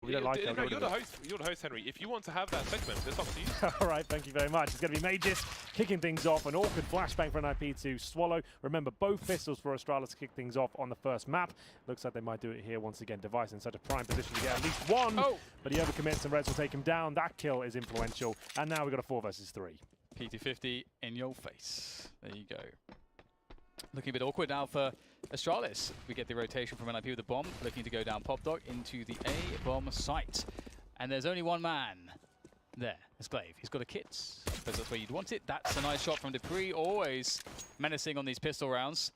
We don't like that. No, you're the host, Henry. If you want to have that segment, it's up to you. All right, thank you very much. It's going to be Mages kicking things off. An awkward flashbang for NiP to swallow. Remember, both pistols for Astralis to kick things off on the first map. Looks like they might do it here once again. Device in such a prime position to get at least one. Oh. But he overcommits and Reds will take him down. That kill is influential. And now we've got a 4 versus 3. PT50 in your face. There you go. Looking a bit awkward now for Astralis. We get the rotation from NiP with the bomb, looking to go down Pop Dog into the A bomb site. And there's only one man there. It's Glaive. He's got a kit. I suppose that's where you'd want it. That's a nice shot from Dupree, always menacing on these pistol rounds.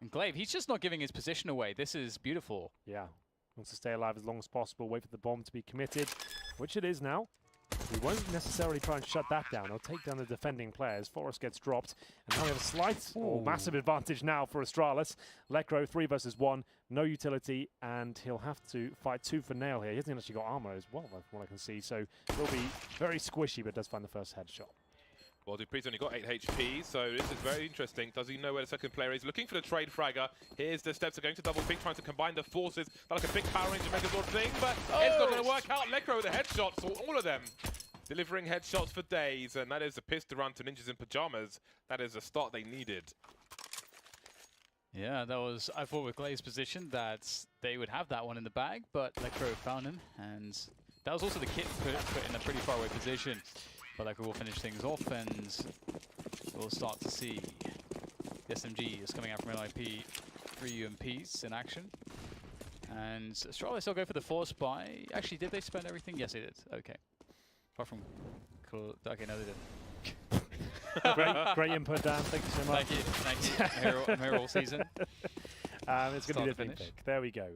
And Glaive, he's just not giving his position away. This is beautiful. Yeah. Wants to stay alive as long as possible, wait for the bomb to be committed, which it is now. He won't necessarily try and shut that down. He'll take down the defending players. Forrest gets dropped. And now we have a slight or massive advantage now for Astralis. Lekro 3 versus 1. No utility. And he'll have to fight tooth and nail here. He hasn't actually got armor as well, from what I can see. So he'll be very squishy, but does find the first headshot. Well, Dupree's only got 8 HP, so this is very interesting. Does he know where the second player is? Looking for the trade fragger. Here's the steps are going to double pick, trying to combine the forces. Like a big Power Ranger Megazord thing, but it's not going to work out. Lekro with the headshots, all of them. Delivering headshots for days, and that is a pistol run to Ninjas in Pajamas. That is a start they needed. Yeah, that was, I thought with Glaive's position that they would have that one in the bag, but Lekro found him, and that was also the kit put in a pretty far away position. But Lekro will finish things off, and we'll start to see the SMG is coming out from NiP, 3 UMPs in action. And Astralis will go for the force buy. Actually, did they spend everything? Yes, they did. Okay. Apart from cool. Okay, no, they didn't. great input, Dan. Thank you so much. Thank you. I'm here all season. It's going to be the big pick. There we go.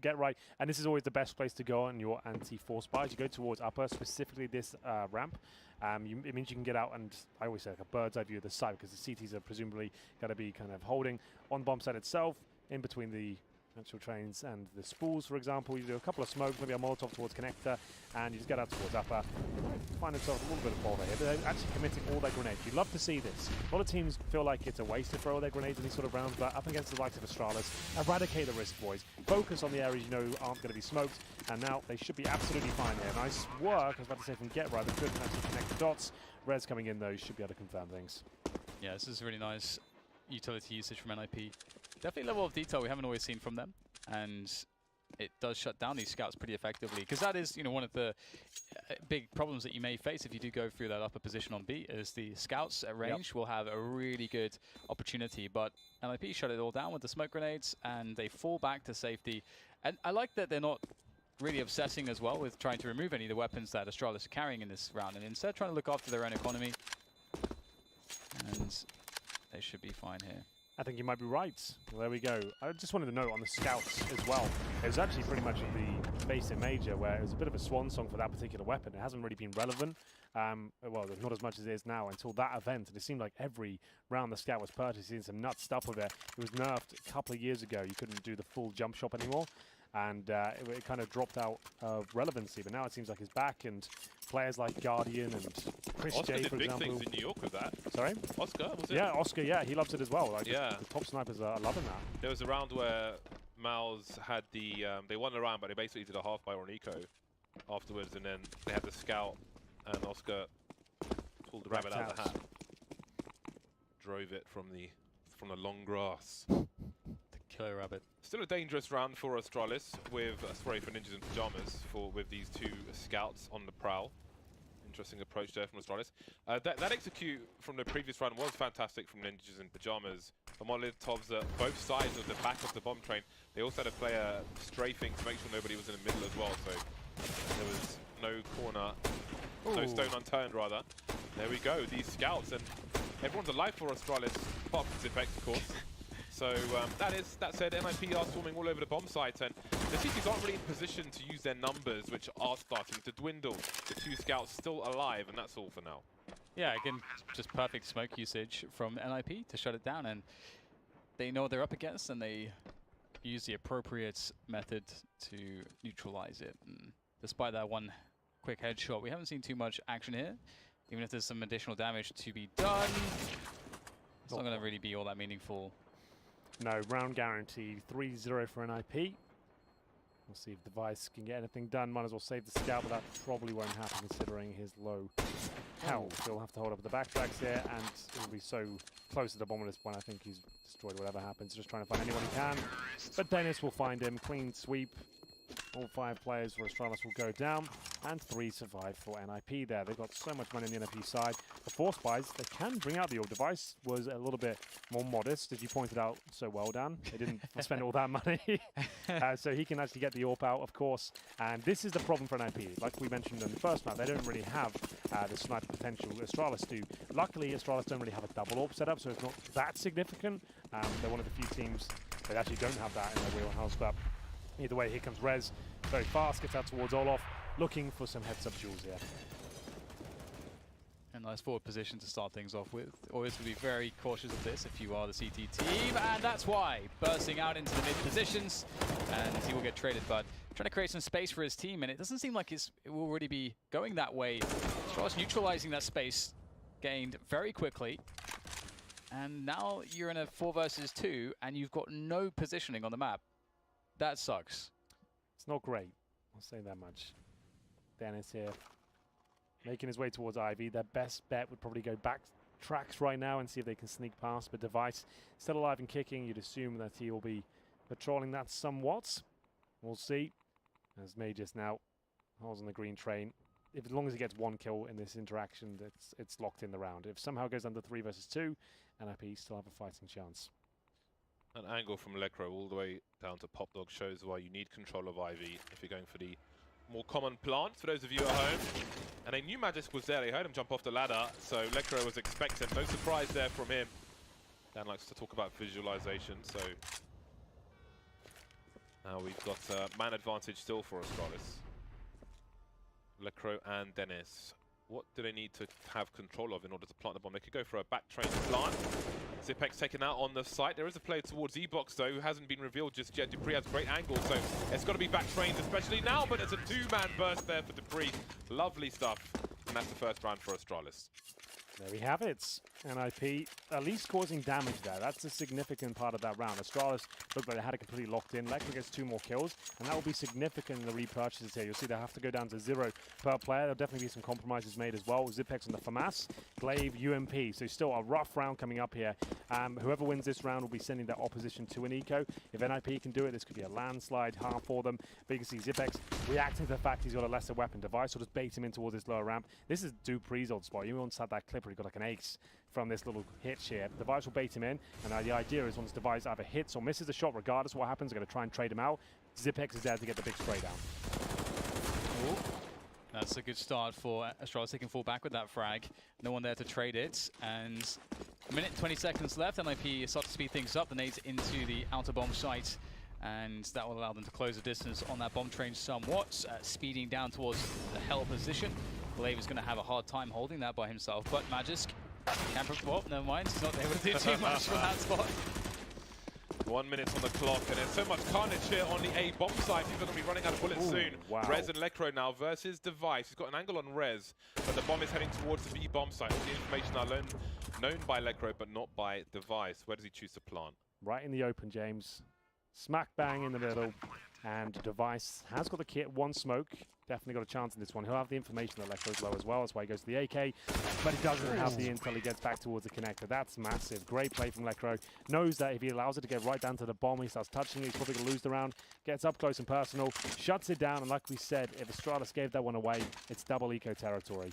Get right. And this is always the best place to go on your anti-force buys. You go towards upper, specifically this ramp. It means you can get out and, I always say, like a bird's eye view of the site, because the CTs are presumably going to be kind of holding on the bomb site itself, in between the actual trains and the spools, for example. You do a couple of smokes, maybe a Molotov towards connector, and you just get out towards upper. You might find themselves a little bit of bother here, but they're actually committing all their grenades. You'd love to see this. A lot of teams feel like it's a waste to throw all their grenades in these sort of rounds, but up against the likes of Astralis, eradicate the risk, boys. Focus on the areas you know aren't going to be smoked, and now they should be absolutely fine here. Nice work, I was about to say, from Get Right, but couldn't actually connect the dots. Reds coming in, though, should be able to confirm things. Yeah, this is really nice utility usage from NiP. Definitely a level of detail we haven't always seen from them, and it does shut down these scouts pretty effectively, because that is, you know, one of the big problems that you may face if you do go through that upper position on B, is the scouts at range will have a really good opportunity, but NiP shut it all down with the smoke grenades, and they fall back to safety. And I like that they're not really obsessing as well with trying to remove any of the weapons that Astralis are carrying in this round, and instead trying to look after their own economy, and they should be fine here. I think you might be right. Well, there we go. I just wanted to note on the scouts as well. It was actually pretty much at the base in Major, where it was a bit of a swan song for that particular weapon. It hasn't really been relevant. Well, not as much as it is now until that event. And it seemed like every round the scout was purchasing some nuts stuff with it. It was nerfed a couple of years ago. You couldn't do the full jump shop anymore. And it kind of dropped out of relevancy. But now it seems like it's back, and players like Guardian and Chris Oscar J, did for big example. things in New York with that. Sorry? Oscar, was it? Yeah, Oscar, yeah, he loves it as well. Like, yeah. The top snipers are loving that. There was a round where Mouse had the, they won the round, but they basically did a half buy on Eco afterwards, and then they had the scout, and Oscar pulled the rabbit out of the hat. Drove it from the long grass. Killer rabbit. Still a dangerous round for Astralis with, sorry, for Ninjas in Pajamas, with these 2 scouts on the prowl. Interesting approach there from Astralis. That execute from the previous round was fantastic from Ninjas in Pajamas. The Molotovs at both sides of the back of the bomb train. They also had a player strafing to make sure nobody was in the middle as well, so there was no corner, no stone unturned rather. There we go, these scouts, and everyone's alive for Astralis, apart from this effect, of course. So that said, NiP are swarming all over the bomb site, and the CTs aren't really in position to use their numbers, which are starting to dwindle. The 2 scouts still alive, and that's all for now. Yeah, again, just perfect smoke usage from NiP to shut it down, and they know what they're up against, and they use the appropriate method to neutralize it. And despite that one quick headshot, we haven't seen too much action here. Even if there's some additional damage to be done, it's not going to really be all that meaningful. No, round guaranteed. 3-0 for NiP. We'll see if Device can get anything done. Might as well save the scout, but that probably won't happen considering his low health. He'll have to hold up the backtracks here, and he'll be so close to the bomb at this point. I think he's destroyed whatever happens. Just trying to find anyone he can. But Dennis will find him. Clean sweep. All 5 players for Astralis will go down, and 3 survive for NiP there. They've got so much money on the NiP side. The Force Spies, they can bring out the orb. Device was a little bit more modest, as you pointed out so well, Dan. They didn't spend all that money. So he can actually get the orb out, of course. And this is the problem for NiP. Like we mentioned in the first map, they don't really have the sniper potential Astralis do. Luckily, Astralis don't really have a double orb setup, so it's not that significant. They're one of the few teams that actually don't have that in their wheelhouse, but either way, here comes Rez, very fast, gets out towards Olof, looking for some heads-up duels here. A nice forward position to start things off with. Always to be very cautious of this if you are the CT team, and that's why. Bursting out into the mid positions, and he will get traded, but trying to create some space for his team, and it doesn't seem like it will really be going that way. Astralis neutralizing that space gained very quickly, and now you're in a 4 versus 2, and you've got no positioning on the map. That sucks. It's not great, I'll say that much. Dennis here, making his way towards Ivy. Their best bet would probably go back tracks right now and see if they can sneak past, but Device still alive and kicking. You'd assume that he will be patrolling that somewhat. We'll see. As May just now holds on the green train. As long as he gets 1 kill in this interaction, it's locked in the round. If somehow it goes under 3 versus 2, NiP still have a fighting chance. An angle from Lekro all the way down to Pop Dog shows why you need control of Ivy if you're going for the more common plant, for those of you at home. And they knew Magisk was there. They heard him jump off the ladder, so Lekro was expecting. No surprise there from him. Dan likes to talk about visualization, so now we've got man advantage still for Astralis. Lekro and Dennis. What do they need to have control of in order to plant the bomb? They could go for a back train plant. Zipex taken out on the site. There is a player towards E-Box though who hasn't been revealed just yet. Dupree has great angle, so it's got to be back trained, especially now, but it's a 2-man burst there for Dupree. Lovely stuff. And that's the first round for Astralis. There we have it. NiP at least causing damage there. That's a significant part of that round. Astralis looked like they had it completely locked in. Lekro gets 2 more kills, and that will be significant in the repurchases here. You'll see they have to go down to 0 per player. There'll definitely be some compromises made as well. Zipex on the FAMAS, Glaive, UMP. So still a rough round coming up here. Whoever wins this round will be sending their opposition to an eco. If NiP can do it, this could be a landslide half for them. But you can see Zipex reacting to the fact he's got a lesser weapon. Device will just bait him in towards this lower ramp. This is Dupree's old spot. You once had that clip where he got like an ace from this little hitch here. Device will bait him in, and the idea is once Device either hits or misses the shot, regardless of what happens, they're going to try and trade him out. Zipex is there to get the big spray down. Ooh. That's a good start for Astralis. They can fall back with that frag. No one there to trade it, and a minute 20 seconds left. NiP start to speed things up. The nades into the outer bomb site, and that will allow them to close the distance on that bomb train somewhat, speeding down towards the hell position. Glaive is going to have a hard time holding that by himself, but Magisk can well, never mind, he's not able to do too much from that spot. 1 minute on the clock, and there's so much carnage here on the A bomb side. People are going to be running out of bullets soon. Wow. Rez and Lekro now versus Device. He's got an angle on Rez, but the bomb is heading towards the B bomb site. All the information are known by Lekro, but not by Device. Where does he choose to plant? Right in the open, James. Smack bang in the middle. And Device has got the kit, 1 smoke. Definitely got a chance in this one. He'll have the information that Lekro's low as well. That's why he goes to the AK. But he doesn't have the intel. He gets back towards the connector. That's massive. Great play from Lekro. Knows that if he allows it to get right down to the bomb, he starts touching it. He's probably going to lose the round. Gets up close and personal. Shuts it down. And like we said, if Astralis gave that one away, it's double eco territory.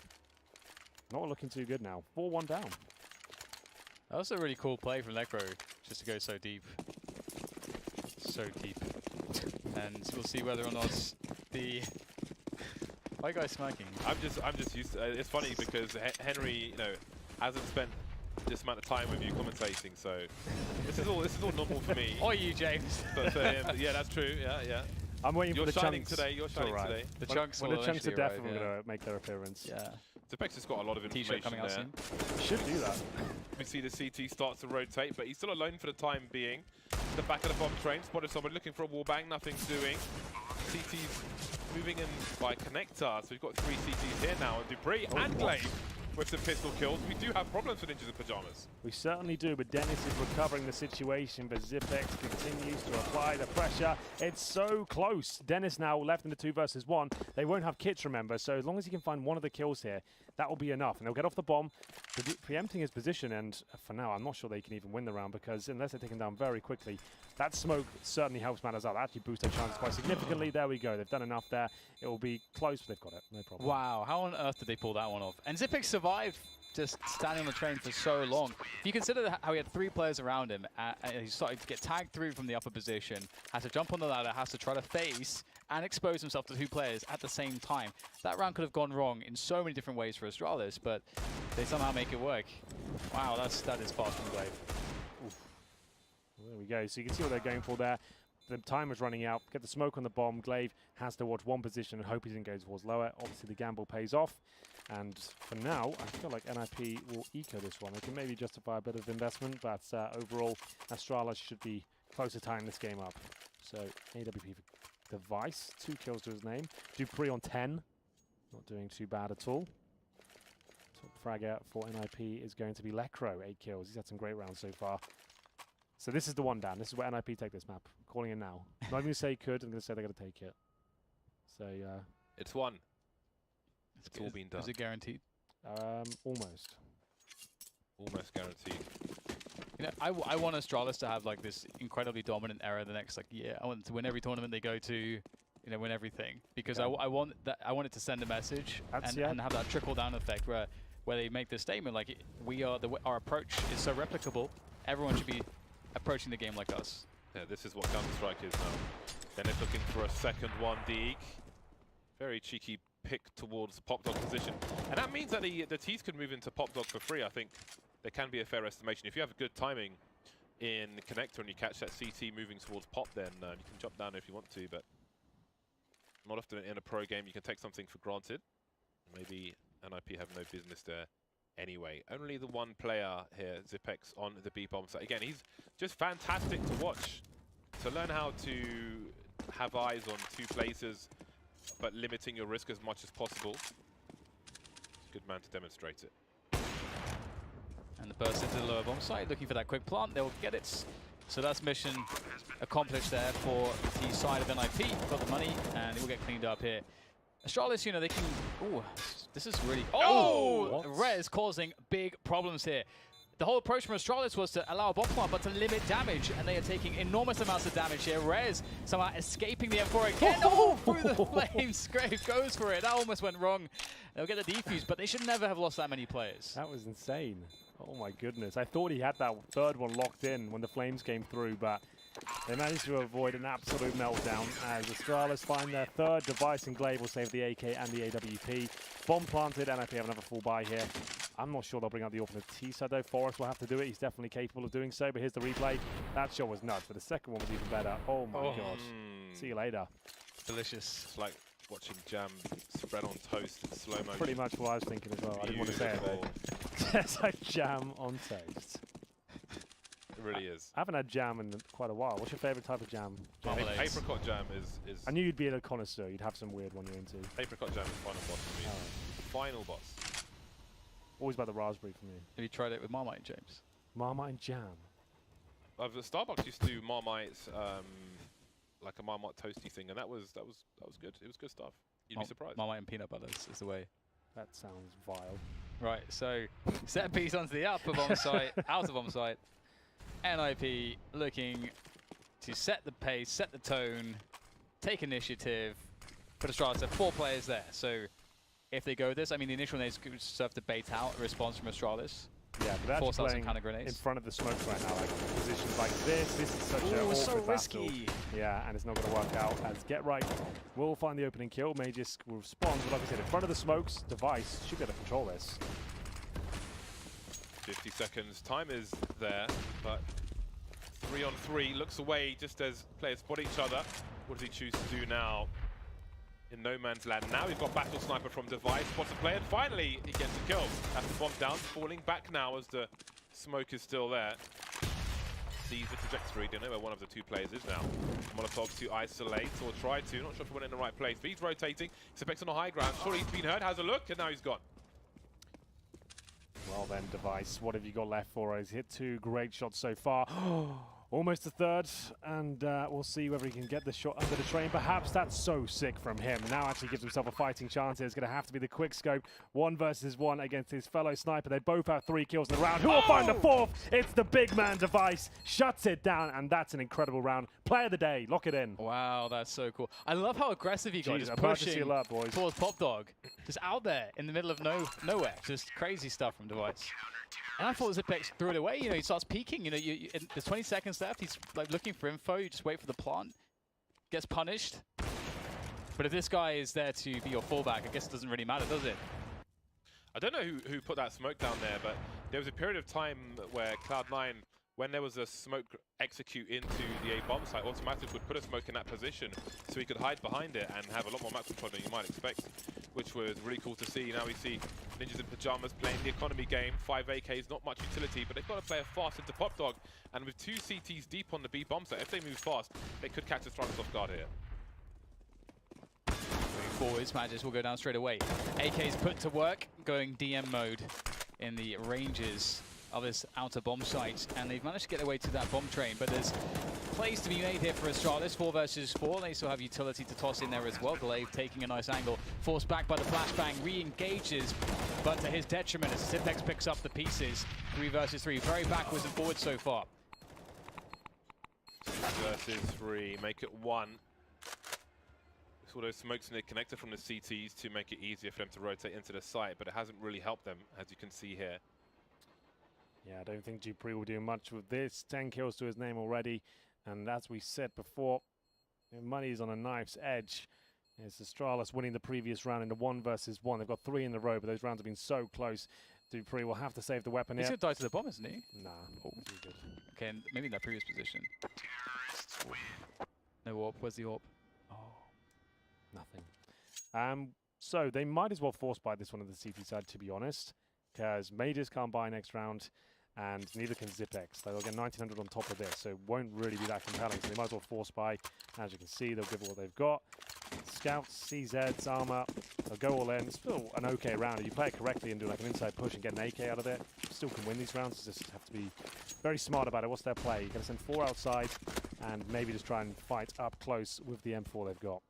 Not looking too good now. 4-1 down. That was a really cool play from Lekro, just to go so deep. So deep. And we'll see whether or not the... Why are you guys smoking? I'm just used to it's funny because Henry, you know, hasn't spent this amount of time with you commentating, so this is all normal for me. Or you, James. Yeah, that's true. Yeah. I'm waiting for the chunks. You're shining today. The chunks well, will the chunks are definitely arrive, going to make their appearance. Yeah. Zipex has got a lot of information coming out there. soon. Should do that. We see the CT start to rotate, but he's still alone for the time being. The back of the bomb train, spotted somebody looking for a wall bang, nothing's doing. CT's moving in by connector, so we've got 3 CTs here now, and Dupree and Glaive with some pistol kills. We do have problems with Ninjas in Pajamas. We certainly do, but Dennis is recovering the situation, but Zipex continues to apply the pressure. It's so close. Dennis now left in the 2 versus 1. They won't have kits, remember, so as long as he can find one of the kills here, that will be enough. And they'll get off the bomb, preempting his position, and for now, I'm not sure they can even win the round, because unless they take him down very quickly, that smoke certainly helps matters out. That actually boosts their chances quite significantly. There we go. They've done enough there. It will be close, but they've got it. No problem. Wow, how on earth did they pull that one off? And Zipex survived just standing on the train for so long. If you consider how he had 3 players around him, and he started to get tagged through from the upper position, has to jump on the ladder, has to try to face and expose himself to 2 players at the same time. That round could have gone wrong in so many different ways for Astralis, but they somehow make it work. Wow, that is fast from Glaive. There we go. So you can see what they're going for there. The timer's running out. Get the smoke on the bomb. Glaive has to watch one position and hope he doesn't go towards lower. Obviously, the gamble pays off. And for now, I feel like NiP will eco this one. They can maybe justify a bit of investment, but overall, Astralis should be close to tying this game up. So AWP for Device, 2 kills to his name. Dupree on 10. Not doing too bad at all. Top fragger for NiP is going to be Lecro, 8 kills. He's had some great rounds so far. So this is the one, Dan. This is where NiP take this map. I'm calling it now. I'm not even going to say could. I'm going to say they're going to take it. So, It's won. It's all been done. Is it guaranteed? Almost. Almost guaranteed. You know, I want Astralis to have like this incredibly dominant era the next like year. I want to win every tournament they go to, you know, win everything, because I want it to send a message and have that trickle down effect where they make this statement like our approach is so replicable. Everyone should be approaching the game like us. Yeah, this is what Counter-Strike is now. Dennis looking for a second one, Deek. Very cheeky pick towards the Pop Dog position. And that means that the T's can move into Pop Dog for free. I think there can be a fair estimation. If you have a good timing in the connector and you catch that CT moving towards Pop, then you can jump down if you want to, but not often in a pro game you can take something for granted. Maybe NiP have no business there. Anyway, only the one player here, Zipex, on the B-bomb side. Again, he's just fantastic to watch. To learn how to have eyes on 2 places, but limiting your risk as much as possible. He's a good man to demonstrate it. And the burst into the lower bomb site, looking for that quick plant. They'll get it. So that's mission accomplished there for the side of NiP. Got the money, and it will get cleaned up here. Astralis, you know, they can... Ooh, this is really... Oh! Rez causing big problems here. The whole approach from Astralis was to allow a bomb plant, but to limit damage, and they are taking enormous amounts of damage here. Rez somehow escaping the M4 again. Oh, through the flames. Grave goes for it. That almost went wrong. They'll get the defuse, but they should never have lost that many players. That was insane. Oh my goodness. I thought he had that 3rd one locked in when the flames came through, but they managed to avoid an absolute meltdown as Astralis find their 3rd device, and Glaive will save the AK and the AWP. Bomb planted, NiP have another full buy here. I'm not sure they'll bring out the alternate T side though. Forrest will have to do it. He's definitely capable of doing so, but here's the replay. That shot was nuts, but the second one was even better. Oh my god. See you later. Delicious. It's like watching jam spread on toast in slow motion. Pretty much what I was thinking as well. I didn't want to say it though. It's like jam on toast. It really is. I haven't had jam in quite a while. What's your favourite type of jam? Apricot jam is... I knew you'd be a connoisseur. You'd have some weird one you're into. Apricot jam is final boss for me. Final boss. Always about the raspberry for me. Have you tried it with Marmite, James? Marmite and jam. Starbucks used to do Marmite's, like a Marmite toasty thing, and that was good. It was good stuff. You'd be surprised. Marmite and peanut butter is the way. That sounds vile. Right, so set piece onto the upper bomb site, outer bomb site. NiP looking to set the pace, set the tone, take initiative. But Astralis have 4 players there, so if they go with this, I mean, the initial nades could serve to bait out a response from Astralis. Yeah, but force that's out some kind of in grenades front of the smoke right now, like positions like this. This is such a so awkward risky. battle. Yeah, and it's not going to work out. As Get Right will find the opening kill. Magisk will respond, but like I said, in front of the smokes, Device should be able to control this. 50 seconds. Time is there, but 3 on 3 looks away just as players spot each other. What does he choose to do now? In no man's land. Now we've got Battle Sniper from Device, spots a player, and finally he gets a kill. That's the bomb down, falling back now as the smoke is still there. Sees the trajectory, don't know where one of the 2 players is now. Molotov to isolate, or try to, not sure if he went in the right place, but he's rotating. Zipex on the high ground, sure he's been hurt, has a look, and now he's gone. Well then, Device, what have you got left for us? Hit 2 great shots so far. Almost a third, and we'll see whether he can get the shot under the train. Perhaps that's so sick from him. Now actually gives himself a fighting chance. It's going to have to be the quick scope. 1 versus 1 against his fellow sniper. They both have 3 kills in the round. Who will find the 4th? It's the big man Device. Shuts it down, and that's an incredible round. Player of the day. Lock it in. Wow, that's so cool. I love how aggressive he got. Jeez, Just pushing alert, boys. towards Pop Dog. Just out there in the middle of nowhere. Just crazy stuff from Device. And I thought Zipex threw it away. You know, he starts peeking. You know, there's 20 seconds left. He's like looking for info. You just wait for the plant. Gets punished. But if this guy is there to be your fallback, I guess it doesn't really matter, does it? I don't know who put that smoke down there, but there was a period of time where Cloud9, when there was a smoke execute into the A bomb site, automatically would put a smoke in that position so he could hide behind it and have a lot more map control than you might expect, which was really cool to see. Now we see Ninjas in Pajamas playing the economy game. 5 AKs, not much utility, but they've got to play it fast into Pop Dog. And with 2 CTs deep on the B bomb site, if they move fast, they could catch Astralis off guard here. Moving forwards, Magis will go down straight away. AK's put to work, going DM mode in the ranges of this outer bomb site, and they've managed to get their way to that bomb train, but there's plays to be made here for Astralis. 4 versus 4. They still have utility to toss in there as well. Glaive taking a nice angle, forced back by the flashbang, re-engages, but to his detriment as Zipex picks up the pieces. 3 versus 3, very backwards and forwards so far. 2 versus 3, make it 1. Sort of smokes in the connector from the CTs to make it easier for them to rotate into the site, but it hasn't really helped them, as you can see here. Yeah, I don't think Dupree will do much with this. 10 kills to his name already. And as we said before, money is on a knife's edge. It's Astralis winning the previous round in the 1 versus 1. They've got 3 in a row, but those rounds have been so close. Dupree will have to save the weapon here. He's going to die to the bomb, isn't he? Nah. Oh. Too good. Okay, and maybe in that previous position. No AWP. Where's the AWP? Oh. Nothing. So they might as well force buy this one on the CT side, to be honest, because Mages can't buy next round, and neither can Zipex. They'll get 1900 on top of this, so it won't really be that compelling. So they might as well force buy. As you can see, they'll give it what they've got. Scouts, CZs, armor, they'll go all in. It's still an okay round. If you play it correctly and do like an inside push and get an AK out of it, you still can win these rounds. You just have to be very smart about it. What's their play? You're going to send 4 outside and maybe just try and fight up close with the M4 they've got.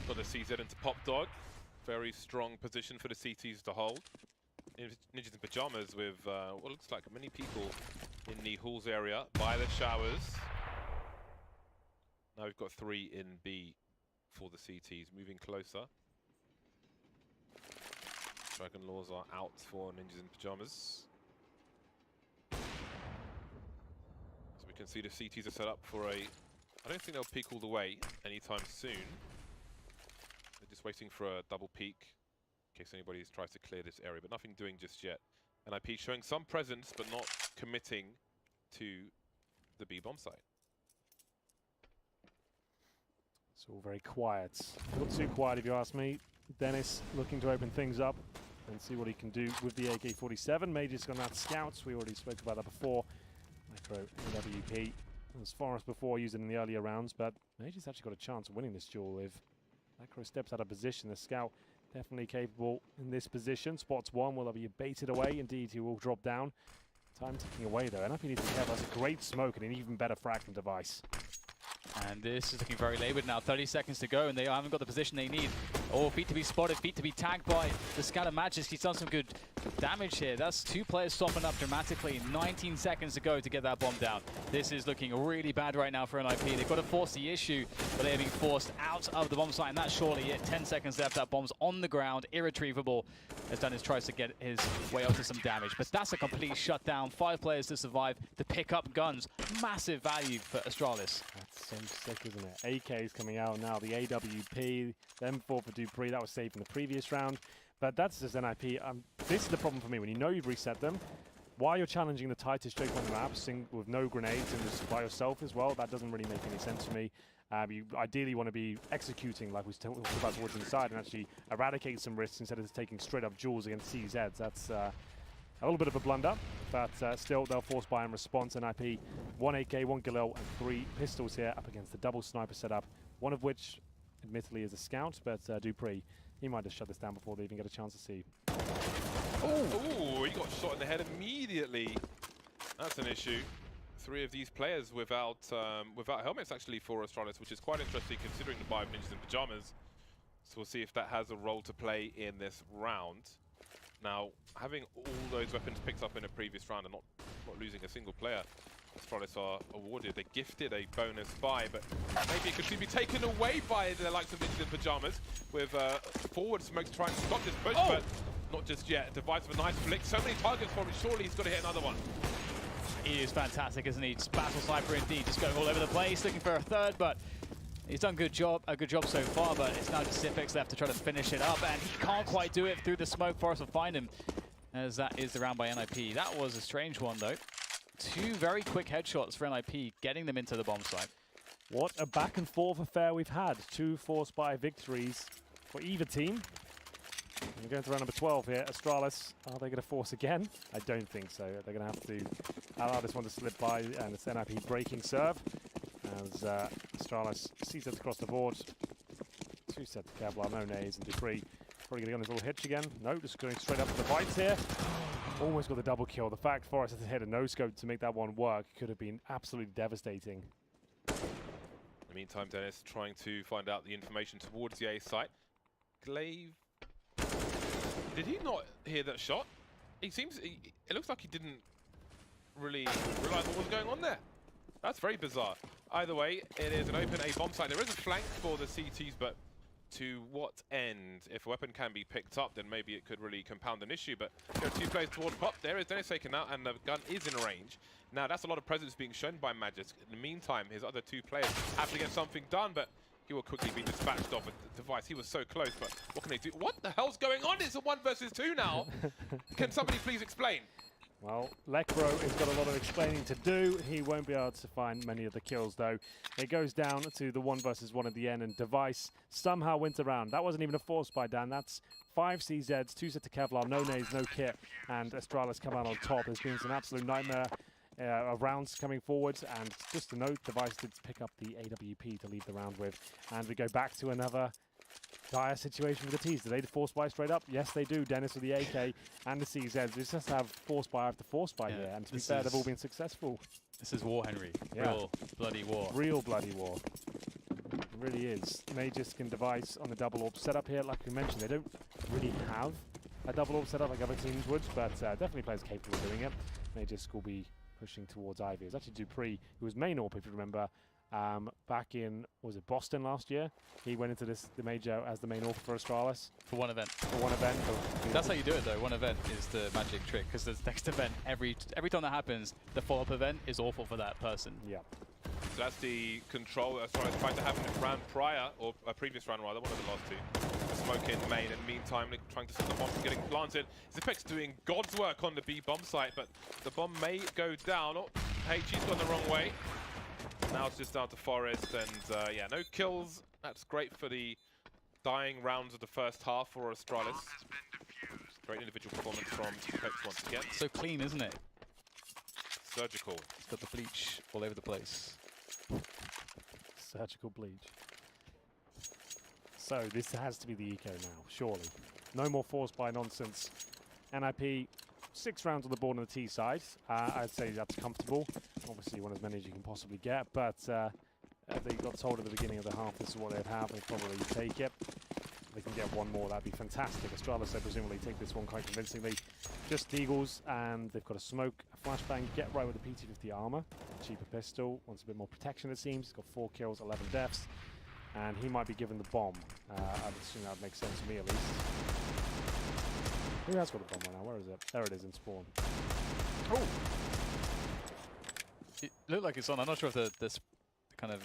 Got the CZ into Pop Dog. Very strong position for the CTs to hold. Ninjas in Pajamas with what looks like many people in the halls area by the showers. Now we've got 3 in B for the CTs, moving closer. Dragon Laws are out for Ninjas in Pajamas. So we can see the CTs are set up for a... I don't think they'll peek all the way anytime soon. They're just waiting for a double peek in case anybody tries to clear this area, but nothing doing just yet. NiP showing some presence, but not committing to the B bomb site. It's all very quiet. Not too quiet if you ask me. Dennis looking to open things up and see what he can do with the AK-47. Major's gone out scouts. We already spoke about that before. Micro AWP. As far as before, used it in the earlier rounds, but Major's actually got a chance of winning this duel if Micro steps out of position. The scout definitely capable in this position. Spots 1, will be baited away. Indeed, he will drop down. Time ticking away though. NiP needs to be careful. That's a great smoke and an even better frag from Device. And this is looking very laboured now. 30 seconds to go, and they haven't got the position they need. Oh, feet to be spotted, feet to be tagged by the scatter Magis. He's done some good damage here. That's 2 players stopping up dramatically. 19 seconds to go to get that bomb down. This is looking really bad right now for NiP. They've got to force the issue, but they're being forced out of the bomb site, and that's surely it. 10 seconds left. That bomb's on the ground, irretrievable, as Dennis tries to get his way up to some damage. But that's a complete shutdown. 5 players to survive, to pick up guns. Massive value for Astralis. That's so sick, isn't it? AK is coming out now. The AWP, then 4 for Dupree. That was saved in the previous round. But that's just NiP. This is the problem for me. When you know you've reset them, while you're challenging the tightest choke on the map, with no grenades and just by yourself as well, that doesn't really make any sense to me. You ideally want to be executing, like we talked about towards inside, and actually eradicate some risks instead of just taking straight up duels against CZs. That's a little bit of a blunder, but still they'll force buy in response. NiP, 1 AK, 1 Galil, and 3 pistols here up against the double sniper setup, one of which admittedly is a scout, but Dupree, he might have shut this down before they even get a chance to see. Oh, he got shot in the head immediately. That's an issue. 3 of these players without helmets actually for Astralis, which is quite interesting considering the buy of ninjas in pajamas. So we'll see if that has a role to play in this round. Now, having all those weapons picked up in a previous round and not losing a single player, Astralis are awarded. They gifted a bonus buy, but maybe it could be taken away by the likes of ninjas in pajamas with forward smoke to try and stop this push, but not just yet. Device with a nice flick. So many targets for him. Surely he's got to hit another one. He is fantastic, isn't he? Just Battle Sniper indeed, just going all over the place, looking for a third, but he's done a good job so far, but it's now just Zipex left to try to finish it up, and he can't quite do it through the smoke. Forest will find him, as that is the round by NiP. That was a strange one, though. 2 very quick headshots for NiP, getting them into the bomb site. What a back and forth affair we've had. 2 Force Buy victories for either team. We're going to round number 12 here. Astralis, are they going to force again? I don't think so. They're going to have to allow this one to slip by, and it's NiP breaking serve as Astralis sees it across the board. 2 sets of Kevlar, no nays, and Dupree probably going to get on his little hitch again. No, just going straight up to the bites here. Almost got the double kill. The fact Forrest has hit a no-scope to make that one work could have been absolutely devastating. In the meantime, Dennis trying to find out the information towards the A site. Glaive, did he not hear that shot? It looks like he didn't really realize what was going on there. That's very bizarre. Either way, it is an open A bomb site. There is a flank for the CTs, but to what end? If a weapon can be picked up, then maybe it could really compound an issue. But there are 2 players toward pop. There is Dennis taken out, and the gun is in range. Now, that's a lot of presence being shown by Magisk. In the meantime, his other 2 players have to get something done, but he will quickly be dispatched off a device. He was so close, but what can they do? What the hell's going on? It's a 1 versus 2 now. Can somebody please explain? Well, Lekro has got a lot of explaining to do. He won't be able to find many of the kills, though. It goes down to the 1 versus 1 at the end, and Device somehow wins the round. That wasn't even a force buy, Dan. That's 5 CZs, 2 sets of Kevlar, no nays, no kit, and Astralis come out on top. There's been some absolute nightmare of rounds coming forward, and just to note, Device did pick up the AWP to lead the round with, and we go back to another dire situation with the T's. Do they force buy straight up? Yes, they do. Dennis with the AK and the CZs. We just have force buy after force buy here, and to be fair, they've all been successful. This is war, Henry. Yeah. Real bloody war. Real bloody war. It really is. Magisk and Device on the double orb setup here. Like we mentioned, they don't really have a double orb setup like other teams would, but definitely players capable of doing it. Magisk will be pushing towards Ivy. It's actually Dupree, who was main orb, if you remember, back in, was it Boston last year? He went into the major as the main orb for Astralis. For 1 event. For 1 event. That's how you do it, though. 1 event is the magic trick, because the next event, every time that happens, the follow-up event is awful for that person. Yeah. So that's the control Astralis tried to have in the round prior, or a previous round rather, one of the last 2. The smoke in main, and meantime, trying to set the bomb from getting planted. Zipex doing God's work on the B bomb site, but the bomb may go down. Oh, HG's gone the wrong way. Now it's just down to Forest, and yeah, no kills. That's great for the dying rounds of the first half for Astralis. Great individual performance from Zipex once again. So clean, isn't it? Surgical. It's got the bleach all over the place. Surgical bleach. So this has to be the eco now, surely. No more force buy nonsense. NiP, 6 rounds on the board on the T side. I'd say that's comfortable. Obviously, you want as many as you can possibly get, but they got told at the beginning of the half this is what they'd have. They'd probably take it. If they can get 1 more, that'd be fantastic. Astralis, they presumably take this one quite convincingly. Just Deagles, and they've got a smoke, a flashbang, get right with the PT-50 armor. Cheaper pistol, wants a bit more protection it seems. He's got 4 kills, 11 deaths. And he might be given the bomb. I'd assume that would make sense to me at least. Who has got the bomb right now? Where is it? There it is in spawn. Oh! It looked like it's on. I'm not sure if the kind of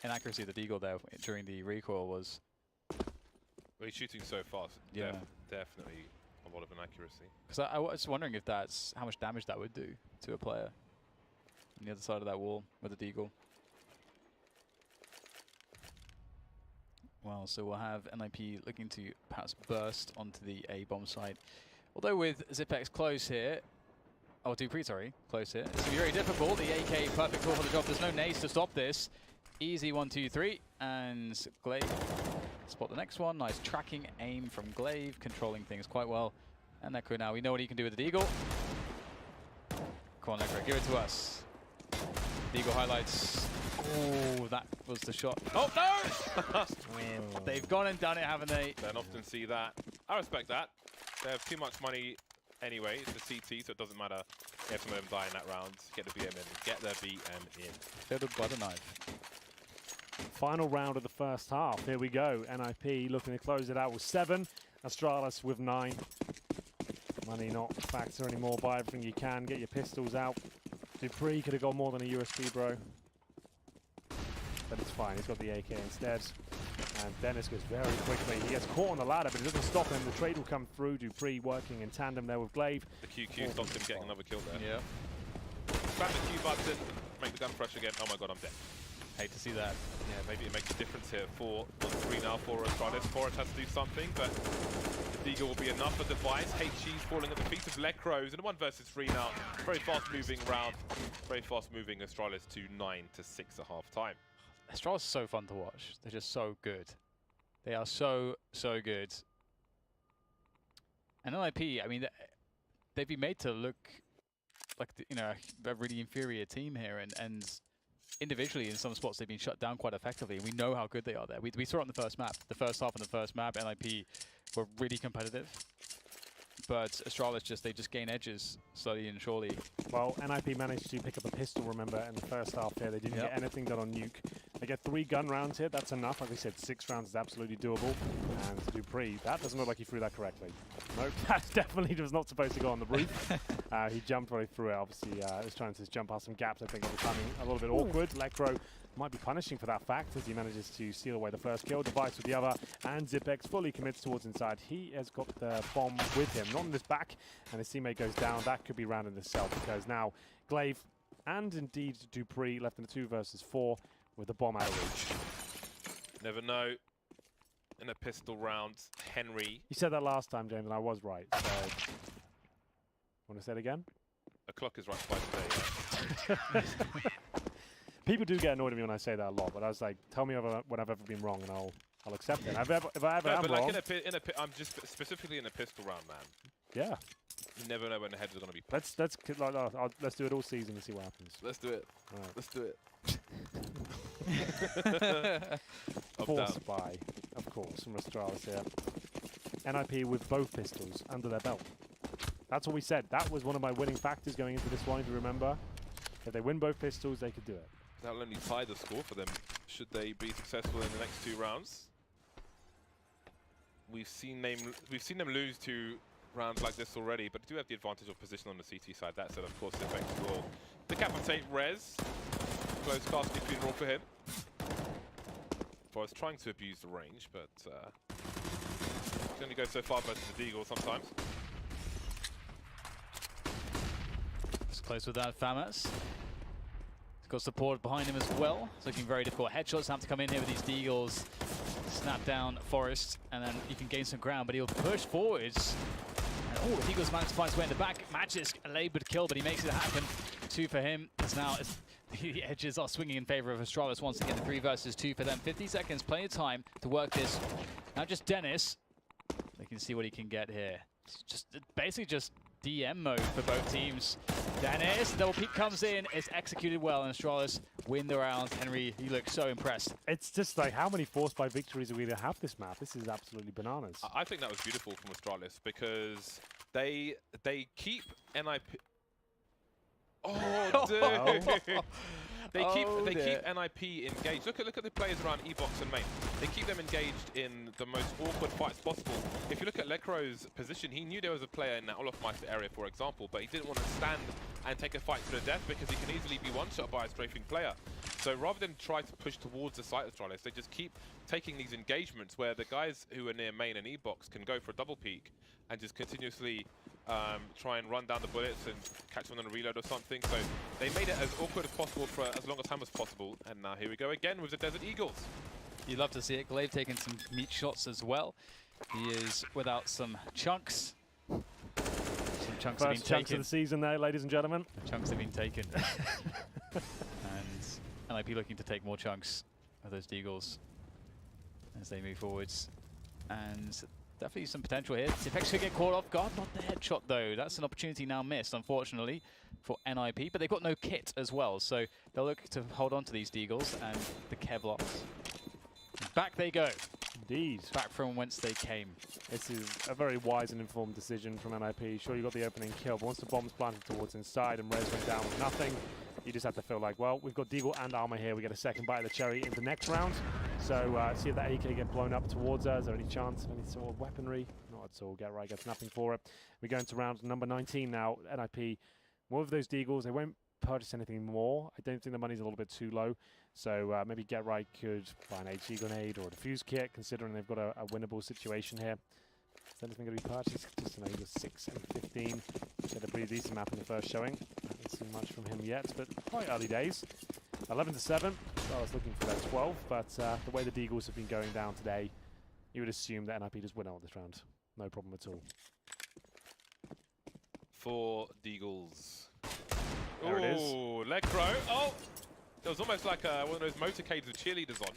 inaccuracy of the deagle there during the recoil was... Well, he's shooting so fast. Yeah. Definitely a lot of inaccuracy. Because I was wondering if that's how much damage that would do to a player on the other side of that wall with the deagle. Well, so we'll have NiP looking to perhaps burst onto the A bomb site. Although with Zipex close here, oh, Dupree, sorry, close here. It's going to be very difficult. The AK, perfect call for the job. There's no nades to stop this. Easy 1, 2, 3. And Glaive spot the next one. Nice tracking aim from Glaive, controlling things quite well. And Necro now, we know what he can do with the Deagle. Come on, Necro, give it to us. Deagle highlights. Oh, that was the shot. Oh, no! They've gone and done it, haven't they? Don't often see that. I respect that. They have too much money anyway. It's the CT, so it doesn't matter if some of them die in that round. Get the BM in. Get their BM in. They're the butter knife. Final round of the first half. Here we go. NiP looking to close it out with 7. Astralis with 9. Money not a factor anymore. Buy everything you can. Get your pistols out. dupreeh could have got more than a USP, bro. But it's fine. He's got the AK instead. And Dennis goes very quickly. He gets caught on the ladder, but it doesn't stop him. The trade will come through. dupreeh working in tandem there with glaive. The QQ stops him getting another kill there. Yeah. Spam the Q button. Make the gun fresh again. Oh my god, I'm dead. Hate to see that. Yeah, maybe it makes a difference here for 3 now for Astralis. Forest has to do something, but the Deagle will be enough for the device. HG's falling at the feet of Lecros in a 1 versus 3 now. Very fast moving round. Very fast moving Astralis to 9-6 at half time. Astralis is so fun to watch. They're just so good. They are so, so good. And NiP, I mean, they've been made to look like, a really inferior team here. And individually, in some spots, they've been shut down quite effectively. And we know how good they are there. We saw it on the first map. The first half on the first map, NiP were really competitive. But Astralis, they just gain edges slowly and surely. Well, NiP managed to pick up a pistol, remember, in the first half here. They didn't get anything done on Nuke. They get 3 gun rounds here. That's enough. Like we said, 6 rounds is absolutely doable. And dupreeh, that doesn't look like he threw that correctly. Nope, that definitely was not supposed to go on the roof. He jumped right through it. Obviously, he was trying to jump past some gaps. I think it was becoming a little bit awkward. Lecro might be punishing for that fact as he manages to steal away the first kill. Device with the other. And Zipex fully commits towards inside. He has got the bomb with him, not on his back. And his teammate goes down. That could be round in itself because now glaive and indeed dupreeh left in a 2 versus 4 with the bomb out of reach. Never know. In a pistol round, Henry. You said that last time, James, and I was right. So, want to say it again? A clock is right twice a day. People do get annoyed at me when I say that a lot, but I was like, tell me when I've ever been wrong, and I'll accept it. If I ever am but wrong, like I'm just specifically in a pistol round, man. Yeah. You never know when the heads are going to be. Let's do it all season and see what happens. Let's do it. Right. Let's do it. Force spy, of course, from Astralis here. NiP with both pistols under their belt. That's what we said. That was one of my winning factors going into this one, if you remember. If they win both pistols, they could do it. That'll only tie the score for them, should they be successful in the next 2 rounds. We've seen them lose 2 rounds like this already, but do have the advantage of position on the CT side. That said, of course, the effect will decapitate Rez. Close casting funeral for him. Forrest trying to abuse the range, but can only go so far versus the Deagle sometimes. It's close with that, Famas. He's got support behind him as well. It's looking very difficult. Headshots have to come in here with these Deagles. Snap down Forrest, and then you can gain some ground, but he'll push forwards. And, oh, Deagles managed to find his way in the back. Matches a labored kill, but he makes it happen. 2 for him. It's now the edges are swinging in favor of Astralis once again. The 3 versus 2 for them. 50 seconds, plenty of time to work this. Now just Dennis. They can see what he can get here. It's just basically just DM mode for both teams. Dennis, double peek comes in. It's executed well, and Astralis win the round. Henry, he looks so impressed. It's just like, how many force by victories are we going to have this map? This is absolutely bananas. I think that was beautiful from Astralis because they keep NiP. Oh, dude! They keep NiP engaged. Look at the players around Ebox and Main. They keep them engaged in the most awkward fights possible. If you look at Lecro's position, he knew there was a player in that Olofmeister area, for example, but he didn't want to stand and take a fight to the death because he can easily be one-shot by a strafing player. So rather than try to push towards the site of Astralis, they just keep taking these engagements where the guys who are near Main and Ebox can go for a double peek and just continuously try and run down the bullets and catch one on a reload or something. So they made it as awkward as possible for as long as time as possible. And now here we go again with the Desert Eagles. You'd love to see it. Glaive taking some meat shots as well. He is without some chunks. Some chunks have been First chunks taken. of the season there, ladies and gentlemen. The chunks have been taken. And NiP looking to take more chunks of those Deagles as they move forwards. And definitely some potential here. Zipex could get caught off guard. Not the headshot, though. That's an opportunity now missed, unfortunately, for NiP. But they've got no kit as well, so they'll look to hold on to these deagles and the Kevlars. Back they go. Indeed. Back from whence they came. This is a very wise and informed decision from NiP. Sure, you got the opening kill, but once the bomb's planted towards inside and Rez went down with nothing, you just have to feel like, well, we've got deagle and armor here. We get a second bite of the cherry in the next round. So see if that AK get blown up towards us. Is there any chance of any sort of weaponry? Not at all. Get right, gets nothing for it. We go into round number 19 now. NiP, more of those deagles. They won't purchase anything more. I don't think the money's a little bit too low. So maybe Get Right could buy an HE grenade or a defuse kit, considering they've got a winnable situation here. Is anything going to be purchased? Just an 6 and 15. He had a pretty decent map in the first showing. Haven't seen much from him yet, but quite early days. 11 to 7. So I was looking for that 12, but the way the deagles have been going down today, you would assume that NiP just win out this round. No problem at all. For deagles. There it is. Ooh, leg throw. Oh! It was almost like one of those motorcades with cheerleaders on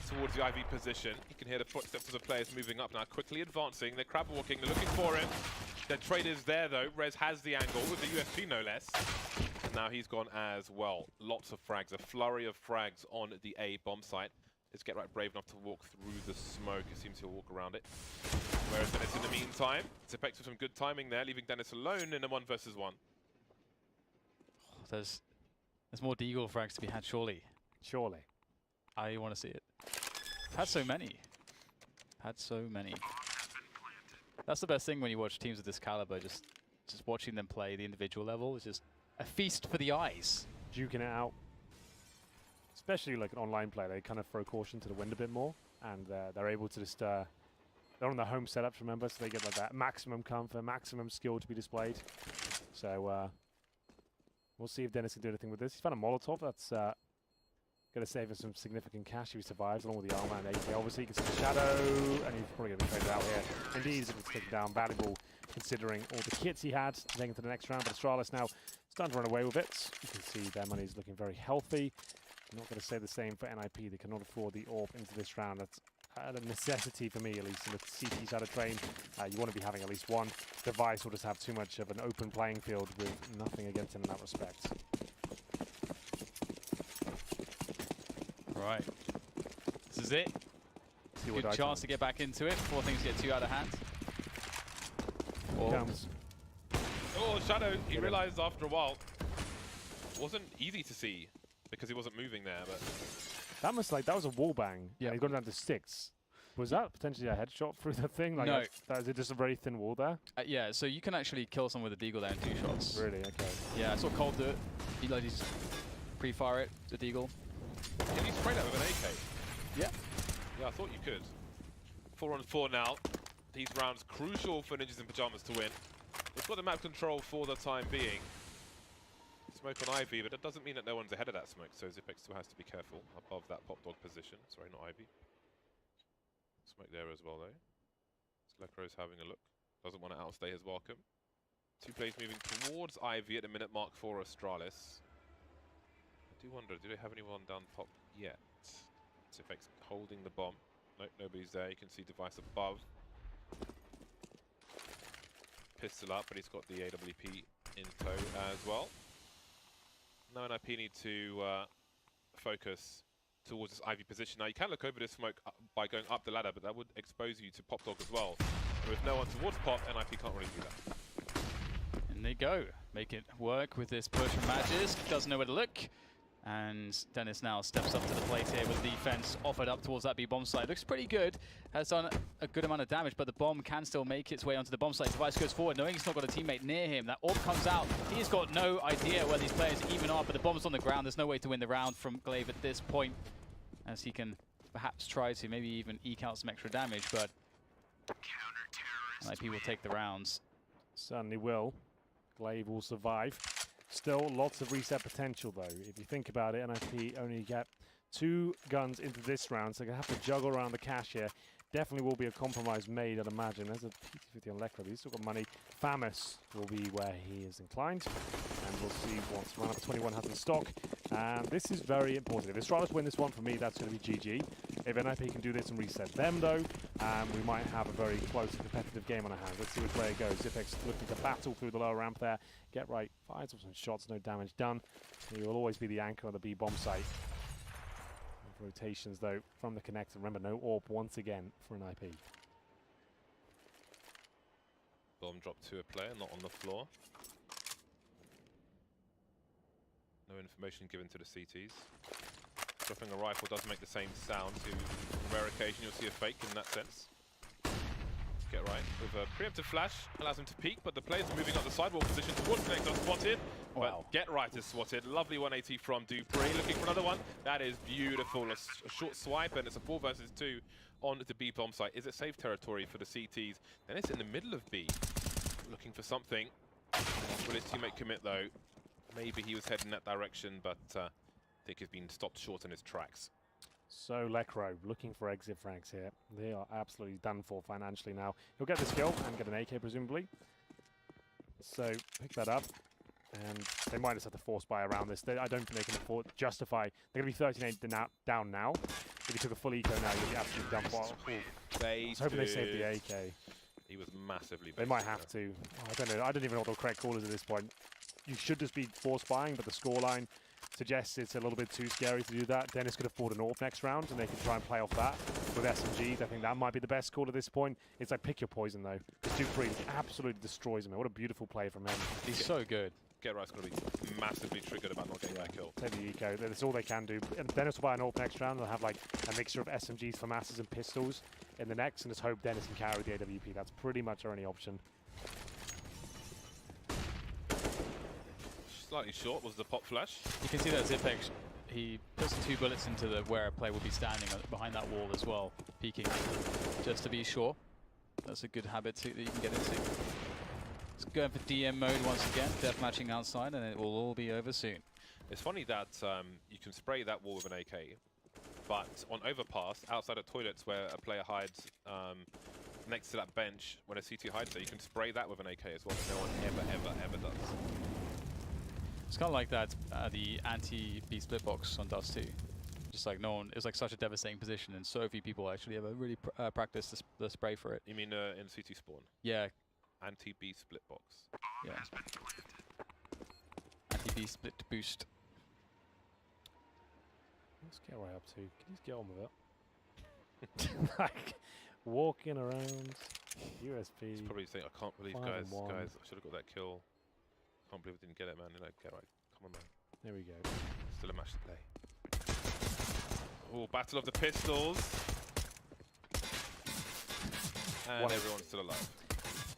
towards the IV position. You can hear the footsteps of the players moving up now, quickly advancing. They're crab walking, they're looking for him. Their trade is there though. Rez has the angle with the USP no less. And now he's gone as well. Lots of frags, a flurry of frags on the A bomb site. Let's Get Right brave enough to walk through the smoke. It seems he'll walk around it. Whereas Dennis in the meantime, Zipex with some good timing there, leaving Dennis alone in a 1 versus 1. Oh, there's more deagle frags to be had, surely. Surely. I want to see it. Had so many. Had so many. That's the best thing when you watch teams of this caliber. Just watching them play the individual level is just a feast for the eyes. Duking it out. Especially like an online play, they kind of throw caution to the wind a bit more, and they're able to just they're on their home setups, remember, so they get like that maximum comfort, maximum skill to be displayed. So we'll see if Dennis can do anything with this. He's found a Molotov. That's going to save him some significant cash if he survives, along with the armor and AK. Obviously, you can see the shadow, and he's probably going to be traded out here. Indeed, he's able to take him down. Valuable, considering all the kits he had to take him to the next round. But Astralis now starting to run away with it. You can see their money is looking very healthy. I'm not going to say the same for NiP. They cannot afford the AWP into this round. That's a necessity for me, at least, in the CT side of train. You want to be having at least one device, or just have too much of an open playing field with nothing against him in that respect. Right. This is it. Good chance to get back into it before things get too out of hand. Comes. Oh, Shadow, he realized after a while. Wasn't easy to see because he wasn't moving there, but that was a wall bang. Yeah, he's gone down to 6. Was that potentially a headshot through the thing? Like no. Is it just a very thin wall there? Yeah, so you can actually kill someone with a deagle there in 2 shots. Really? Okay. Yeah, I saw Cold do it. He like just pre-fire it, the deagle. can you spray that with an AK? Yeah. Yeah, I thought you could. 4 on 4 now. These rounds crucial for Ninjas in Pyjamas to win. They've got the map control for the time being. Smoke on Ivy, but that doesn't mean that no one's ahead of that smoke, so Zipex still has to be careful above that pop dog position. Sorry, not Ivy. Smoke there as well, though. Slecro's having a look. Doesn't want to outstay his welcome. 2 players moving towards Ivy at the minute mark for Astralis. I do wonder, do they have anyone down top yet? Zipex holding the bomb. Nope, nobody's there. You can see device above. Pistol up, but he's got the AWP in tow as well. Now NiP need to focus towards this Ivy position. Now you can look over this smoke by going up the ladder, but that would expose you to Pop Dog as well. And with no one towards Pop, NiP can't really do that. And they go. Make it work with this push from Magis. Doesn't know where to look. And Dennis now steps up to the plate here with defense offered up towards that B bomb site. Looks pretty good. Has done a good amount of damage, but the bomb can still make its way onto the bomb site. Device goes forward, knowing he's not got a teammate near him. That orb comes out. He's got no idea where these players even are, but the bomb's on the ground. There's no way to win the round from Glaive at this point, as he can perhaps try to maybe even eke out some extra damage, but NiP will take the rounds. Certainly will. Glaive will survive. Still lots of reset potential, though. If you think about it, NiP only get 2 guns into this round, so they're going to have to juggle around the cash here. Definitely will be a compromise made, I'd imagine. There's a PT-50 on Lekra, but he's still got money. Famous will be where he is inclined. and we'll see what round up 21 has in stock. And this is very important. If Astralis win this one, for me, that's going to be GG. If NiP can do this and reset them, though, we might have a very close and competitive game on our hands. Let's see which way it goes. Zipex looking to battle through the lower ramp there. Get right, fires up some shots, no damage done. He will always be the anchor on the B bomb site. Rotations, though, from the connector. Remember, no AWP once again for NiP. Bomb dropped to a player, not on the floor. No information given to the CTs. Dropping a rifle does make the same sound, so on rare occasion you'll see a fake in that sense. Get right with a preemptive flash, allows him to peek, but the players are moving up the sidewalk position towards the connector, spotted. Wow. But Get Right is swatted. Lovely 180 from Dupree. Looking for another one. That is beautiful. A short swipe, and it's a 4 versus 2 on the B bomb site. Is it safe territory for the CTs? Then it's in the middle of B. Looking for something. Will his teammate commit though? Maybe he was heading that direction, but I think he's been stopped short in his tracks. So Lecro looking for exit frags here. They are absolutely done for financially now. He'll get this kill and get an AK presumably. So pick that up. And they might just have to force buy around this. I don't think they can afford justify. They're going to be 13-8 down now. If you took a full eco now, you'd be absolutely done for. I was hoping they saved the AK. He was massively. They might have to. Oh, I don't know. I don't even know what the correct call is at this point. You should just be force buying, but the scoreline suggests it's a little bit too scary to do that. Dennis could afford an AWP next round, and they can try and play off that with SMGs. I think that might be the best call at this point. It's like pick your poison though. Because Dupree absolutely destroys him. What a beautiful play from him. He's so good. Get Right's going to be massively triggered about not getting that kill. Take the eco. That's all they can do. And Dennis will buy an AWP next round. They'll have like a mixture of SMGs, FAMASs, and pistols in the next, and just hope Dennis can carry the AWP. That's pretty much our only option. Slightly short was the pop flash. You can see that Zipex, he puts 2 bullets into the where a player will be standing behind that wall as well, peeking, just to be sure. That's a good habit that you can get into. It's going for DM mode once again, death matching outside, and it will all be over soon. It's funny that you can spray that wall with an AK, but on overpass, outside of toilets where a player hides next to that bench, when a CT hides there, you can spray that with an AK as well, but no one ever does. It's kind of like that, the anti-B split box on Dust 2. Just like no one, it was like such a devastating position, and so few people actually ever really practiced the spray for it. You mean in CT spawn? Yeah. Anti-B split box. Yeah. Anti-B split boost. Let's get right up to. Can you just get on with it? Like walking around. USP. He's probably saying, I can't believe, guys, I should have got that kill. Can't believe I didn't get it, man. You know, get right. Come on, man. There we go. Still a match to play. Oh, battle of the pistols. And everyone's still alive.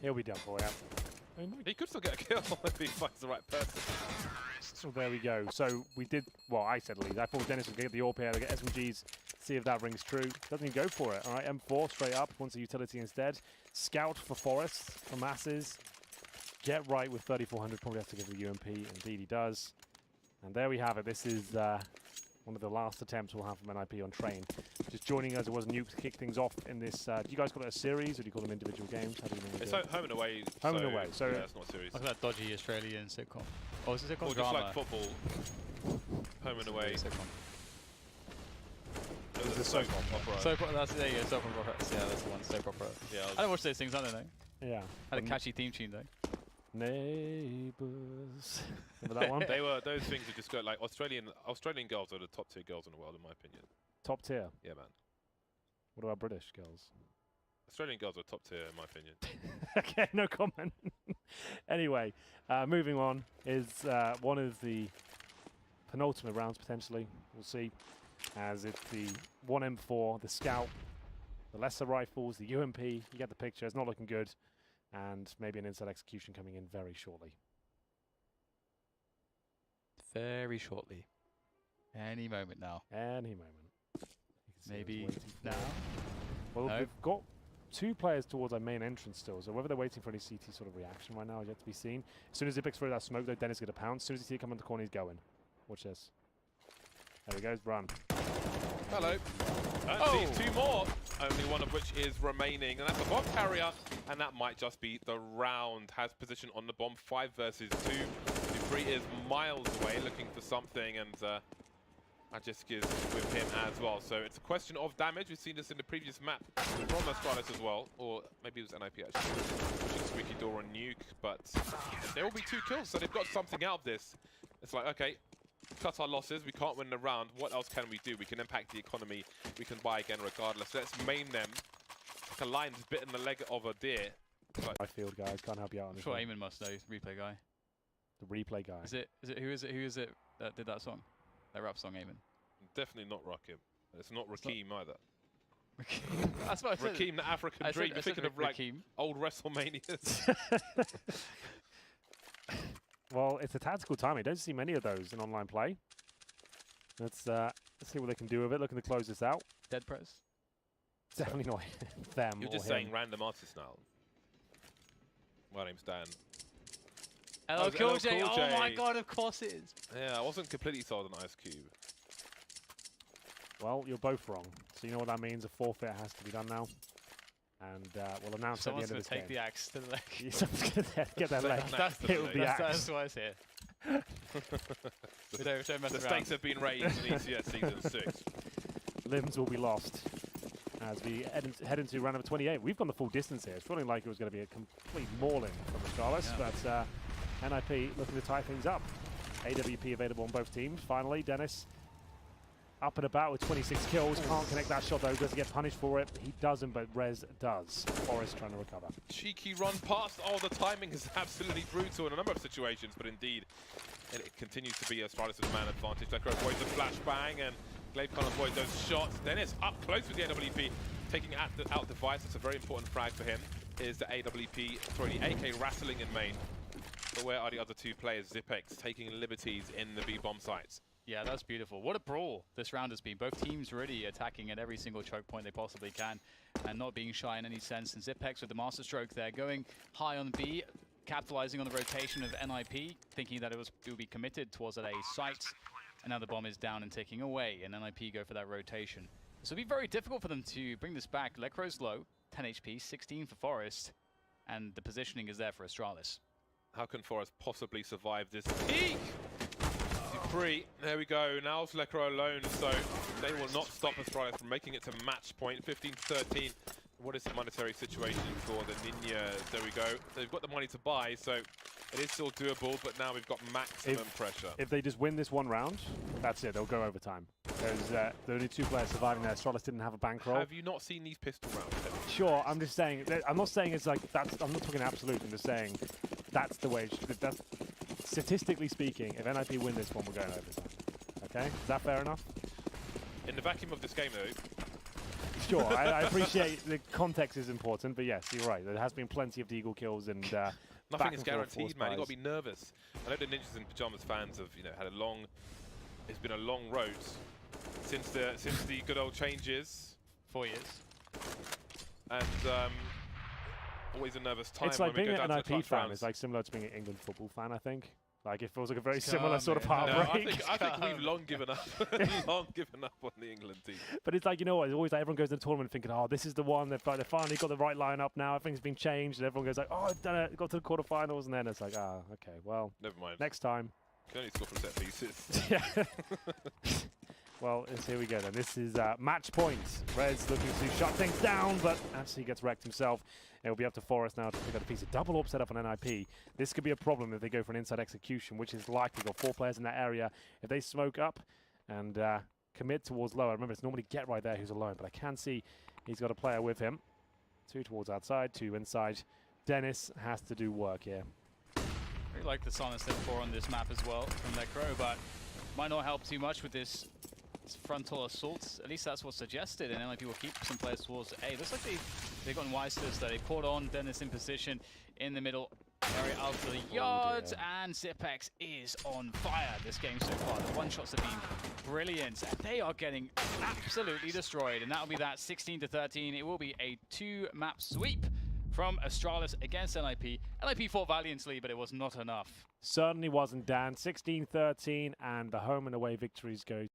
He'll be done for you. He could still get a kill if he finds the right person. So there we go. So we did, well, I said lead. I thought Dennis would get the AWP here, get SMGs, see if that rings true. Doesn't even go for it. All right, M4 straight up, wants a utility instead. Scout for Forests, for Masses. Get right with 3400, probably has to give the UMP. Indeed he does. And there we have it. This is one of the last attempts we'll have from NiP on Train. Just joining us, it was Nuke to kick things off in this. Do you guys call it a series, or do you call them individual games? How do you It's home and away. Home and away. So yeah, it's not a series. Look at that dodgy Australian sitcom. Oh, is it sitcom? Or just like football. Home and away. Sitcom. It's a soap opera. There you go, soap opera. Yeah, that's the one, soap opera. Yeah, I don't watch those things, I don't know. Yeah. Had a catchy theme tune though. Neighbours. Remember that one? Those things are just go like Australian girls are the top 2 girls in the world in my opinion. Top tier? Yeah, man. What about British girls? Australian girls are top tier in my opinion. Okay, no comment. Anyway, moving on is one of the penultimate rounds potentially. We'll see. As it's the 1M4, the Scout, the lesser rifles, the UMP. You get the picture. It's not looking good. And maybe an inside execution coming in very shortly. Very shortly. Any moment now. Any moment. Maybe now? Well, no. we've got 2 players towards our main entrance still, so whether they're waiting for any CT sort of reaction right now is yet to be seen. As soon as Zipex throws that smoke, though, Dennis is going to pounce. As soon as you see it come in the corner, he's going. Watch this. There he goes, run. Hello. Oh. 2 more, only one of which is remaining, and that's a bomb carrier, and that might just be the round. Has position on the bomb, 5 versus 2. Victory is miles away, looking for something, and Magisk is with him as well. So it's a question of damage. We've seen this in the previous map from Astralis as well, or maybe it was NiP actually. Squeaky door on Nuke, but there will be 2 kills, so they've got something out of this. It's like, okay, cut our losses, we can't win the round, what else can we do? We can impact the economy, we can buy again regardless. Let's main them. Like a lion's bitten the leg of a deer. My field guys can't help you out on this. I'm sure Eamon must know, replay guy. The replay guy. Who is it that did that song? That rap song, Eamon? Definitely not Rakim. It's not Rakim either. That's what I said. Rakim, the African dream. You're thinking of like old WrestleManias. Well, it's a tactical timing. Don't see many of those in online play. Let's see what they can do with it. Looking to close this out. Dead press. Definitely not them. You're just saying random artists now. My name's Dan. Hello, Cool J. Oh my god, of course it is. Yeah, I wasn't completely sold on Ice Cube. Well, you're both wrong. So you know what that means? A forfeit has to be done now. And we'll announce at the end of this game. Someone's going to take the axe to the leg. Someone's going to get their leg. It will be axe. That's why it's here. don't mess the around. stakes have been raised in ECS Season 6. Limbs will be lost as we head into round number 28. We've gone the full distance here. It's feeling like it was going to be a complete mauling from Astralis, but NiP looking to tie things up. AWP available on both teams. Finally, Dennis up and about with 26 kills. Can't connect that shot though. Doesn't get punished for it. He doesn't, but Rez does. Forrest trying to recover. Cheeky run past. Oh, the timing is absolutely brutal in a number of situations, but indeed, it continues to be Astralis' man advantage. Lekr avoids the flashbang, and Glaive can't avoid those shots. Dennis up close with the AWP, taking out device. That's a very important frag for him. Is the AWP, sorry, the AK rattling in main. But where are the other 2 players? Zipex taking liberties in the B-bomb sites. Yeah, that's beautiful. What a brawl this round has been. Both teams really attacking at every single choke point they possibly can and not being shy in any sense. And Zipex with the master stroke there, going high on B, capitalizing on the rotation of NiP, thinking that it would be committed towards a site. And now the bomb is down and taking away, and NiP go for that rotation. So it'll be very difficult for them to bring this back. Lekr's low, 10 HP, 16 for Forest, and the positioning is there for Astralis. How can Forest possibly survive this peak? Free. There we go. Now it's Lekr alone, so they will not stop Astralis from making it to match point. 15-13. What is the monetary situation for the Ninjas? There we go. They've got the money to buy, so it is still doable, but now we've got maximum pressure. If they just win this one round, that's it. They'll go overtime. There's only 2 players surviving there. Astralis didn't have a bankroll. Have you not seen these pistol rounds? Sure, I'm just saying. I'm not saying it's like that's. I'm not talking absolute. I'm just saying that's the way. That's statistically speaking. If NiP win this one, we're going overtime. Okay, is that fair enough? In the vacuum of this game, though. Sure, I appreciate the context is important, but yes, you're right. There has been plenty of deagle kills and nothing is guaranteed, man. You got to be nervous. I know the Ninjas in Pyjamas fans have, had a long. It's been a long road since the good old changes. 4 years. And always a nervous time. It's like when being we go an down to the NiP fan rounds. is like similar to being an England football fan, I think. Like it feels like a very similar sort of heartbreak. No, I think we've long given up. Long given up on the England team. But it's like, you know what, it's always like everyone goes to the tournament thinking, oh, this is the one, they've finally got the right lineup now, everything's been changed, and everyone goes like, oh, I've done it, got to the quarterfinals, and then it's like, ah, okay, well, never mind. Next time. You can only score from set pieces. Yeah. Well, here we go then. This is match point. Rez looking to shut things down, but actually gets wrecked himself. It will be up to Forrest now to pick up a piece of double orb set up on NiP. This could be a problem if they go for an inside execution, which is likely. Got 4 players in that area. If they smoke up and commit towards lower, remember it's normally Get Right there who's alone, but I can see he's got a player with him. 2 towards outside, 2 inside. Dennis has to do work here. Really like the Silent Step 4 on this map as well from Lekr, but might not help too much with this frontal assaults. At least that's what's suggested, and NiP will keep some players towards A. Looks like they've gotten wise to this, though. They caught on Dennis in position in the middle area out to the yards, and Zipex is on fire this game so far. The one-shots have been brilliant, and they are getting absolutely destroyed, and that'll be that 16-13. It will be a 2-map sweep from Astralis against NiP. NiP fought valiantly, but it was not enough. Certainly wasn't, Dan. 16-13, and the home and away victories go